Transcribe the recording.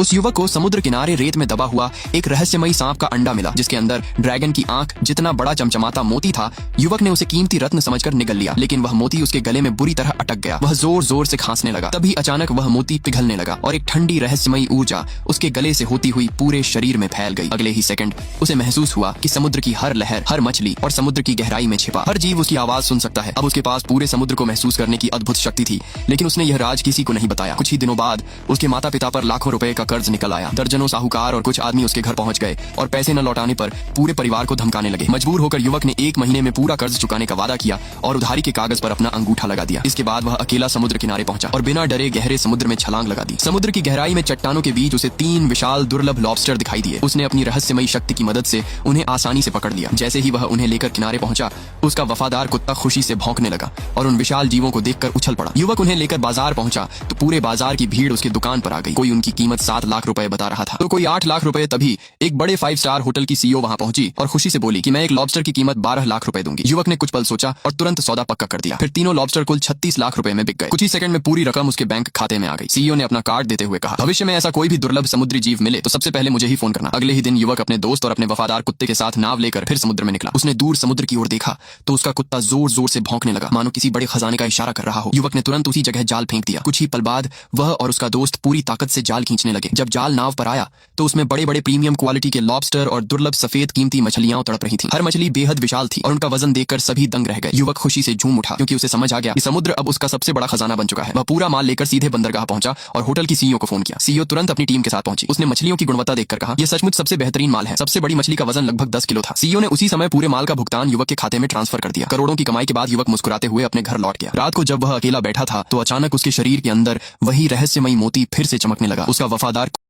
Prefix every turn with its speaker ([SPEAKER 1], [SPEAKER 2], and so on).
[SPEAKER 1] उस युवक को समुद्र किनारे रेत में दबा हुआ एक रहस्यमयी सांप का अंडा मिला, जिसके अंदर ड्रैगन की आंख जितना बड़ा चमचमाता मोती था। युवक ने उसे कीमती रत्न समझकर निगल लिया, लेकिन वह मोती उसके गले में बुरी तरह अटक गया। वह जोर जोर से खांसने लगा। तभी अचानक वह मोती पिघलने लगा और एक ठंडी रहस्यमयी ऊर्जा उसके गले से होती हुई पूरे शरीर में फैल गई। अगले ही सेकंड उसे महसूस हुआ कि समुद्र की हर लहर, हर मछली और समुद्र की गहराई में छिपा हर जीव उसकी आवाज सुन सकता है। अब उसके पास पूरे समुद्र को महसूस करने की अद्भुत शक्ति थी, लेकिन उसने यह राज किसी को नहीं बताया। कुछ ही दिनों बाद उसके माता पिता पर लाखों रुपए का कर्ज निकल आया। दर्जनों साहूकार और कुछ आदमी उसके घर पहुंच गए और पैसे न लौटाने पर पूरे परिवार को धमकाने लगे। मजबूर होकर युवक ने 1 महीने में पूरा कर्ज चुकाने का वादा किया और उधारी के कागज पर अपना अंगूठा लगा दिया। इसके बाद वह अकेला समुद्र किनारे पहुंचा और बिना डरे गहरे समुद्र में छलांग लगा दी। समुद्र की गहराई में चट्टानों के बीच उसे 3 विशाल दुर्लभ लॉबस्टर दिखाई दिए। उसने अपनी रहस्यमयी शक्ति की मदद से उन्हें आसानी से पकड़ लिया। जैसे ही वह उन्हें लेकर किनारे पहुंचा, उसका वफादार कुत्ता खुशी से भौंकने लगा और उन विशाल जीवों को देखकर उछल पड़ा। युवक उन्हें लेकर बाजार पहुंचा तो पूरे बाजार की भीड़ उसकी दुकान पर आ गई। कोई उनकी कीमत 7 लाख रुपए बता रहा था तो कोई 8 लाख रुपए। तभी एक बड़े 5 स्टार होटल की सीईओ वहां पहुंची और खुशी से बोली कि मैं एक लॉबस्टर की कीमत 12 लाख रुपए दूंगी। युवक ने कुछ पल सोचा और तुरंत सौदा पक्का कर दिया। फिर तीनों लॉबस्टर कुल 36 लाख रुपए में बिक गए। कुछ ही सेकंड में पूरी रकम उसके बैंक खाते में आ गई। सीईओ ने अपना कार्ड देते हुए कहा, भविष्य में ऐसा कोई भी दुर्लभ समुद्री जीव मिले तो सबसे पहले मुझे ही फोन करना। अगले ही दिन युवक अपने दोस्त और अपने वफादार कुत्ते के साथ नाव लेकर फिर समुद्र में निकला। उसने दूर समुद्र की ओर देखा तो उसका कुत्ता जोर जोर से भौंकने लगा, मानो किसी बड़े खजाने का इशारा कर रहा हो। युवक ने तुरंत उसी जगह जाल फेंक दिया। कुछ ही पल बाद वह और उसका दोस्त पूरी ताकत से जाल खींचने लगे। जब जाल नाव पर आया तो उसमें बड़े बड़े प्रीमियम क्वालिटी के लॉबस्टर और दुर्लभ सफेद कीमती मछलियां तड़प रही थीं। हर मछली बेहद विशाल थी और उनका वजन देखकर सभी दंग रह गए। युवक खुशी से झूम उठा क्योंकि उसे समझ आ गया कि समुद्र अब उसका सबसे बड़ा खजाना बन चुका है। वह पूरा माल लेकर सीधे बंदरगाह पहुंचा और होटल की सीईओ को फोन किया। सीईओ तुरंत अपनी टीम के साथ पहुंची। उसने मछलियों की गुणवत्ता देखकर कहा, यह सचमुच सबसे बेहतरीन माल है। सबसे बड़ी मछली का वजन लगभग 10 किलो था। सीईओ ने उसी समय पूरे माल का भुगतान युवक के खाते में ट्रांसफर कर दिया। करोड़ों की कमाई के बाद युवक मुस्कुराते हुए अपने घर लौट गया। रात को जब वह अकेला बैठा था तो अचानक उसके शरीर के अंदर वही रहस्यमयी मोती फिर से चमकने लगा। उसका वफादार